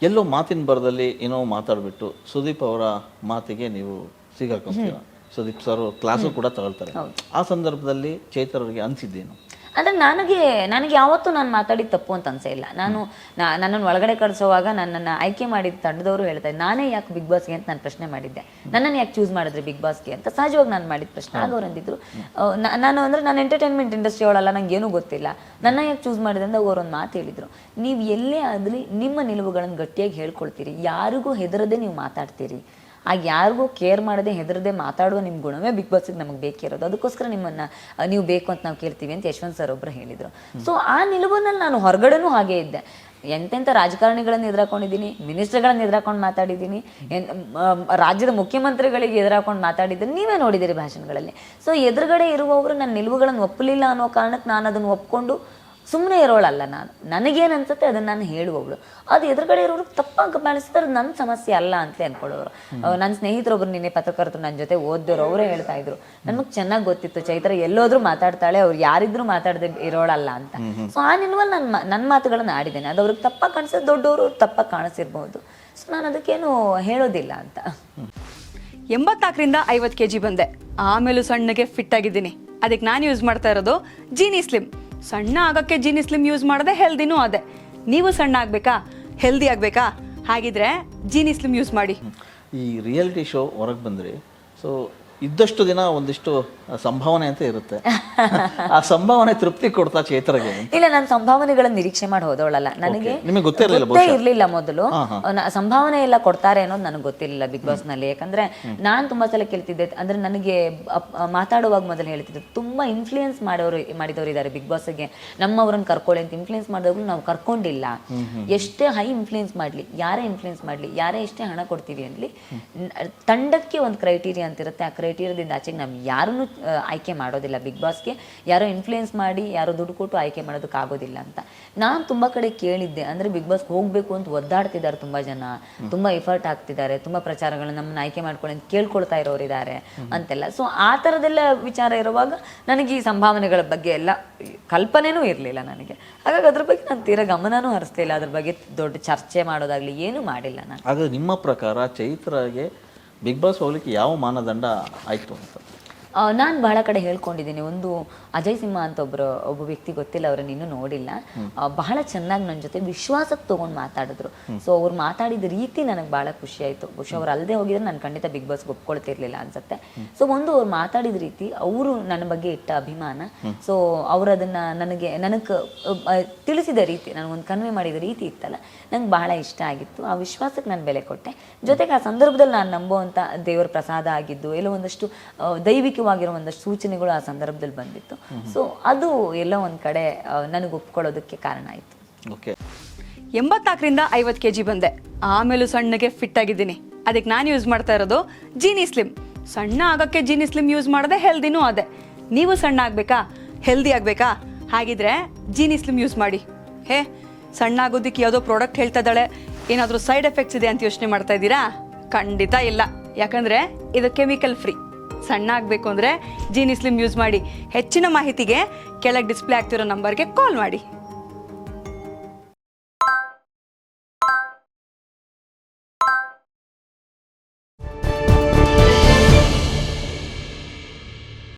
ಎಲ್ಲೋ ಮಾತಿನ ಬರದಲ್ಲಿ ಏನೋ ಮಾತಾಡ್ಬಿಟ್ಟು ಸುದೀಪ್ ಅವರ ಮಾತಿಗೆ ನೀವು ಸಿಗಾಕೊಂತೀರ. ಸುದೀಪ್ ಸರ್ ಕ್ಲಾಸು ಕೂಡ ತಗೊಳ್ತಾರೆ. ಆ ಸಂದರ್ಭದಲ್ಲಿ ಚೈತ್ರ ಅವರಿಗೆ ಅನಿಸಿದ್ದೇನು? ಅಂದರೆ ನನಗೆ ಯಾವತ್ತೂ ನಾನು ಮಾತಾಡಿದ ತಪ್ಪು ಅಂತ ಅನ್ಸೇ ಇಲ್ಲ. ನನ್ನನ್ನು ಒಳಗಡೆ ಕಳಿಸೋವಾಗ ನನ್ನನ್ನು ಆಯ್ಕೆ ಮಾಡಿದ ತಂಡದವರು ಹೇಳ್ತಾರೆ, ನಾನೇ ಯಾಕೆ ಬಿಗ್ ಬಾಸ್ಗೆ ಅಂತ ನಾನು ಪ್ರಶ್ನೆ ಮಾಡಿದ್ದೆ, ನನ್ನನ್ನು ಯಾಕೆ ಚೂಸ್ ಮಾಡಿದ್ರೆ ಬಿಗ್ ಬಾಸ್ಗೆ ಅಂತ ಸಹಜವಾಗಿ ನಾನು ಮಾಡಿದ ಪ್ರಶ್ನೆ. ಆಗ ಅವ್ರು ಅಂದಿದ್ರು, ನಾನು ಎಂಟರ್ಟೈನ್ಮೆಂಟ್ ಇಂಡಸ್ಟ್ರಿ ಅವಳಲ್ಲ, ನಂಗೆ ಏನೂ ಗೊತ್ತಿಲ್ಲ, ನನ್ನ ಯಾಕೆ ಚೂಸ್ ಮಾಡಿದೆ ಅಂತ ಅವರೊಂದು ಮಾತು ಹೇಳಿದರು. ನೀವು ಎಲ್ಲೇ ಆಗಲಿ ನಿಮ್ಮ ನಿಲುವುಗಳನ್ನು ಗಟ್ಟಿಯಾಗಿ ಹೇಳ್ಕೊಳ್ತೀರಿ, ಯಾರಿಗೂ ಹೆದರದೆ ನೀವು ಮಾತಾಡ್ತೀರಿ, ಆಗ ಯಾರಿಗೂ ಕೇರ್ ಮಾಡದೆ ಹೆದರದೆ ಮಾತಾಡುವ ನಿಮ್ಮ ಗುಣವೇ ಬಿಗ್ ಬಾಸ್ಗೆ ನಮಗೆ ಬೇಕಿರೋದು. ಅದಕ್ಕೋಸ್ಕರ ನಿಮ್ಮನ್ನು ನೀವು ಬೇಕು ಅಂತ ನಾವು ಕೇಳ್ತೀವಿ ಅಂತ ಯಶವಂತ್ ಸರ್ ಒಬ್ಬರು ಹೇಳಿದರು. ಸೊ ಆ ನಿಲುವಿನಲ್ಲಿ ನಾನು ಹೊರಗಡೆನೂ ಹಾಗೇ ಇದ್ದೆ. ಎಂತೆಂಥ ರಾಜಕಾರಣಿಗಳನ್ನು ಎದುರಾಕೊಂಡಿದ್ದೀನಿ, ಮಿನಿಸ್ಟರ್ಗಳನ್ನು ಎದುರಾಕೊಂಡು ಮಾತಾಡಿದ್ದೀನಿ, ರಾಜ್ಯದ ಮುಖ್ಯಮಂತ್ರಿಗಳಿಗೆ ಎದುರಾಕೊಂಡು ಮಾತಾಡಿದ್ದೀನಿ, ನೀವೇ ನೋಡಿದ್ದೀರಿ ಭಾಷಣಗಳಲ್ಲಿ. ಸೊ ಎದುರುಗಡೆ ಇರುವವರು ನನ್ನ ನಿಲುವುಗಳನ್ನು ಒಪ್ಪಲಿಲ್ಲ ಅನ್ನೋ ಕಾರಣಕ್ಕೆ ನಾನು ಅದನ್ನು ಒಪ್ಕೊಂಡು ಸುಮ್ಮನೆ ಇರೋಳಲ್ಲ. ನನಗೇನು ಅನ್ಸುತ್ತೆ ಅದನ್ನು ನಾನು ಹೇಳುವವಳು. ಅದು ಎದುರುಗಡೆ ಇರೋರು ತಪ್ಪಾಗಿ ಬಳಸಿದ್ರೆ ಅದು ನನ್ನ ಸಮಸ್ಯೆ ಅಲ್ಲ ಅಂತಲೇ ಅಂದ್ಕೊಳ್ಳೋರು. ನನ್ನ ಸ್ನೇಹಿತರೊಬ್ರು ನಿನ್ನೆ ಪತ್ರಕರ್ತರು ನನ್ನ ಜೊತೆ ಓದ್ದೋರು ಅವರೇ ಹೇಳ್ತಾ ಇದ್ರು, ನಮಗೆ ಚೆನ್ನಾಗಿ ಗೊತ್ತಿತ್ತು ಚೈತ್ರ ಎಲ್ಲೋದ್ರೂ ಮಾತಾಡ್ತಾಳೆ, ಅವ್ರು ಯಾರಿದ್ರೂ ಮಾತಾಡದೆ ಇರೋಳಲ್ಲ ಅಂತ. ಸೊ ಆ ನಿಲುವಲ್ಲಿ ನನ್ನ ಮಾತುಗಳನ್ನು ಆಡಿದ್ದೇನೆ. ಅದು ಅವ್ರಿಗೆ ತಪ್ಪಾಗಿ ಕಾಣಿಸೋದು, ದೊಡ್ಡವರು ತಪ್ಪಾಗಿ ಕಾಣಿಸಿರ್ಬೋದು. ಸೊ ನಾನು ಅದಕ್ಕೇನು ಹೇಳೋದಿಲ್ಲ ಅಂತ. 84ರಿಂದ 50 kg ಬಂದೆ, ಆಮೇಲೂ ಸಣ್ಣಗೆ ಫಿಟ್ ಆಗಿದ್ದೀನಿ. ಅದಕ್ಕೆ ನಾನು ಯೂಸ್ ಮಾಡ್ತಾ ಇರೋದು ಜೀನಿ ಸ್ಲಿಮ್. ಸಣ್ಣ ಆಗೋಕ್ಕೆ ಜೀನಿ ಸ್ಲಿಮ್ ಯೂಸ್ ಮಾಡಿದೆ, ಹೆಲ್ದಿನೂ ಅದೇ. ನೀವು ಸಣ್ಣ ಆಗಬೇಕಾ, ಹೆಲ್ದಿ ಆಗಬೇಕಾ, ಹಾಗಿದ್ರೆ ಜೀನಿ ಸ್ಲಿಮ್ ಯೂಸ್ ಮಾಡಿ. ಈ ರಿಯಾಲಿಟಿ ಶೋ ಹೊರಗೆ ಬಂದ್ರಿ, ಸೊ ಇದ್ದಷ್ಟು ದಿನ ಒಂದಿಷ್ಟು ಸಂಭಾವನೆ ಅಂತ ಇರುತ್ತೆ. ಆ ಸಂಭಾವನೆ ತೃಪ್ತಿ ಕೊಡ್ತಾ ಚೈತ್ರಗೆ? ಇಲ್ಲ, ನಾನು ಸಂಭಾವನೆಗಳನ್ನು ನಿರೀಕ್ಷೆ ಮಾಡಿ ಹೋದವಳಲ್ಲ. ನನಗೆ ಗೊತ್ತೇ ಇರ್ಲಿಲ್ಲ ಮೊದಲು ಸಂಭಾವನೆ ಎಲ್ಲ ಕೊಡ್ತಾರೆ ಅನ್ನೋದು ನನಗೆ ಗೊತ್ತಿರಲಿಲ್ಲ ಬಿಗ್ ಬಾಸ್ ನಲ್ಲಿ. ಯಾಕಂದ್ರೆ ನಾನು ತುಂಬಾ ಸಲ ಕೇಳ್ತಿದ್ದೆ, ಅಂದ್ರೆ ನನಗೆ ಮಾತಾಡುವಾಗ ಮೊದಲು ಹೇಳ್ತಿದ್ದೆ, ತುಂಬಾ ಇನ್ಫ್ಲೂಯೆನ್ಸ್ ಮಾಡಿದವರು ಇದ್ದಾರೆ ಬಿಗ್ ಬಾಸ್ಗೆ, ನಮ್ಮವ್ರನ್ನ ಕರ್ಕೊಳ್ಳಿ ಅಂತ ಇನ್ಫ್ಲೂಯೆನ್ಸ್ ಮಾಡಿದವ್ರು ನಾವು ಕರ್ಕೊಂಡಿಲ್ಲ. ಎಷ್ಟೇ ಹೈ ಇನ್ಫ್ಲೂಯೆನ್ಸ್ ಮಾಡ್ಲಿ, ಯಾರೇ ಇನ್ಫ್ಲೂಯೆನ್ಸ್ ಮಾಡ್ಲಿ, ಯಾರೇ ಎಷ್ಟೇ ಹಣ ಕೊಡ್ತೀವಿ ಅನ್ಲಿ, ತಂಡಕ್ಕೆ ಒಂದು ಕ್ರೈಟೀರಿಯಾ ಅಂತಿರುತ್ತೆ. ಆ ಕ್ರೈಟೀರಿಯಾದಿಂದ ಆಚೆಗೆ ನಾವು ಯಾರನ್ನು ಆಯ್ಕೆ ಮಾಡೋದಿಲ್ಲ. ಬಿಗ್ ಬಾಸ್ಗೆ ಯಾರೋ ಇನ್ಫ್ಲೂಯೆನ್ಸ್ ಮಾಡಿ, ಯಾರೋ ದುಡ್ಡು ಕೊಟ್ಟು ಆಯ್ಕೆ ಮಾಡೋದಕ್ಕಾಗೋದಿಲ್ಲ ಅಂತ ನಾನು ತುಂಬ ಕಡೆ ಕೇಳಿದ್ದೆ. ಅಂದರೆ ಬಿಗ್ ಬಾಸ್ಗೆ ಹೋಗಬೇಕು ಅಂತ ಒದ್ದಾಡ್ತಿದ್ದಾರೆ ತುಂಬ ಜನ, ತುಂಬ ಎಫರ್ಟ್ ಹಾಕ್ತಿದ್ದಾರೆ, ತುಂಬ ಪ್ರಚಾರಗಳು ನಮ್ಮನ್ನು ಆಯ್ಕೆ ಮಾಡ್ಕೊಳ್ಳಿ ಅಂತ ಕೇಳ್ಕೊಳ್ತಾ ಇರೋರು ಇದ್ದಾರೆ ಅಂತೆಲ್ಲ. ಸೊ ಆ ಥರದೆಲ್ಲ ವಿಚಾರ ಇರುವಾಗ ನನಗೆ ಈ ಸಂಭಾವನೆಗಳ ಬಗ್ಗೆ ಎಲ್ಲ ಕಲ್ಪನೆನೂ ಇರಲಿಲ್ಲ ನನಗೆ. ಹಾಗಾಗಿ ಅದ್ರ ಬಗ್ಗೆ ನಾನು ತೀರಾ ಗಮನನೂ ಹರಿಸ್ತಿಲ್ಲ, ಅದ್ರ ಬಗ್ಗೆ ದೊಡ್ಡ ಚರ್ಚೆ ಮಾಡೋದಾಗ್ಲಿ ಏನೂ ಮಾಡಿಲ್ಲ ನಾನು. ಹಾಗಾದ್ರೆ ನಿಮ್ಮ ಪ್ರಕಾರ ಚೈತ್ರಗೆ ಬಿಗ್ ಬಾಸ್ ಹೋಗ್ಲಿಕ್ಕೆ ಯಾವ ಮಾನದಂಡ ಆಯಿತು ಅಂತ? ನಾನು ಬಹಳ ಕಡೆ ಹೇಳ್ಕೊಂಡಿದ್ದೀನಿ. ಒಂದು ಅಜಯ್ ಸಿಂಹ ಅಂತ ಒಬ್ಬ ವ್ಯಕ್ತಿ, ಗೊತ್ತಿಲ್ಲ, ಅವ್ರನ್ನ ಇನ್ನೂ ನೋಡಿಲ್ಲ, ಬಹಳ ಚೆನ್ನಾಗಿ ನನ್ನ ಜೊತೆ ವಿಶ್ವಾಸಕ್ಕೆ ತೊಗೊಂಡು ಮಾತಾಡಿದ್ರು. ಸೊ ಅವ್ರು ಮಾತಾಡಿದ ರೀತಿ ನನಗೆ ಭಾಳ ಖುಷಿ ಆಯಿತು. ಬಹುಶಃ ಅವ್ರು ಅಲ್ಲದೆ ಹೋಗಿದ್ರೆ ನಾನು ಖಂಡಿತ ಬಿಗ್ ಬಾಸ್ಗೆ ಒಪ್ಕೊಳ್ತಿರ್ಲಿಲ್ಲ ಅನ್ಸುತ್ತೆ. ಸೊ ಒಂದು ಅವ್ರು ಮಾತಾಡಿದ ರೀತಿ, ಅವರು ನನ್ನ ಬಗ್ಗೆ ಇಟ್ಟ ಅಭಿಮಾನ, ಸೊ ಅವರು ಅದನ್ನು ನನಗೆ ತಿಳಿಸಿದ ರೀತಿ, ನನಗೊಂದು ಕನ್ವೆ ಮಾಡಿದ ರೀತಿ ಇತ್ತಲ್ಲ, ನಂಗೆ ಬಹಳ ಇಷ್ಟ ಆಗಿತ್ತು. ಆ ವಿಶ್ವಾಸಕ್ಕೆ ನಾನು ಬೆಲೆ ಕೊಟ್ಟೆ. ಜೊತೆಗೆ ಆ ಸಂದರ್ಭದಲ್ಲಿ ನಾನು ನಂಬುವಂಥ ದೇವರ ಪ್ರಸಾದ ಆಗಿದ್ದು, ಎಲ್ಲೋ ಒಂದಷ್ಟು ದೈವಿಕವಾಗಿರೋ ಒಂದಷ್ಟು ಸೂಚನೆಗಳು ಆ ಸಂದರ್ಭದಲ್ಲಿ ಬಂದಿತ್ತು. ಸೊ ಅದು ಎಲ್ಲೋ ಒಂದು ಕಡೆ ನನಗೆ ಒಪ್ಕೊಳ್ಳೋದಕ್ಕೆ ಕಾರಣ ಆಯಿತು. ಓಕೆ, 84ರಿಂದ 50 kg ಬಂದೆ, ಆಮೇಲೂ ಸಣ್ಣಗೆ ಫಿಟ್ ಆಗಿದ್ದೀನಿ. ಅದಕ್ಕೆ ನಾನು ಯೂಸ್ ಮಾಡ್ತಾ ಇರೋದು ಜೀನಿ ಸ್ಲಿಮ್. ಸಣ್ಣ ಆಗೋಕ್ಕೆ ಜೀನಿ ಸ್ಲಿಮ್ ಯೂಸ್ ಮಾಡಿದೆ, ಹೆಲ್ದಿನೂ ಅದೇ. ನೀವು ಸಣ್ಣ ಆಗಬೇಕಾ, ಹೆಲ್ದಿ ಆಗಬೇಕಾ, ಹಾಗಿದ್ರೆ ಜೀನಿ ಸ್ಲಿಮ್ ಯೂಸ್ ಮಾಡಿ. ಸಣ್ಣ ಆಗೋದಕ್ಕೆ ಯಾವುದೋ ಪ್ರಾಡಕ್ಟ್ ಹೇಳ್ತಾ ಇದ್ದಾಳೆ, ಏನಾದರೂ ಸೈಡ್ ಎಫೆಕ್ಟ್ಸ್ ಇದೆ ಅಂತ ಯೋಚನೆ ಮಾಡ್ತಾ ಇದ್ದೀರಾ? ಖಂಡಿತ ಇಲ್ಲ, ಯಾಕಂದರೆ ಇದು ಕೆಮಿಕಲ್ ಫ್ರೀ. ಸಣ್ಣ ಆಗಬೇಕು ಅಂದರೆ ಜೀನಿ ಸ್ಲಿಮ್ ಯೂಸ್ ಮಾಡಿ. ಹೆಚ್ಚಿನ ಮಾಹಿತಿಗೆ ಕೆಳಗೆ ಡಿಸ್ಪ್ಲೇ ಆಗ್ತಿರೋ ನಂಬರ್ಗೆ ಕಾಲ್ ಮಾಡಿ.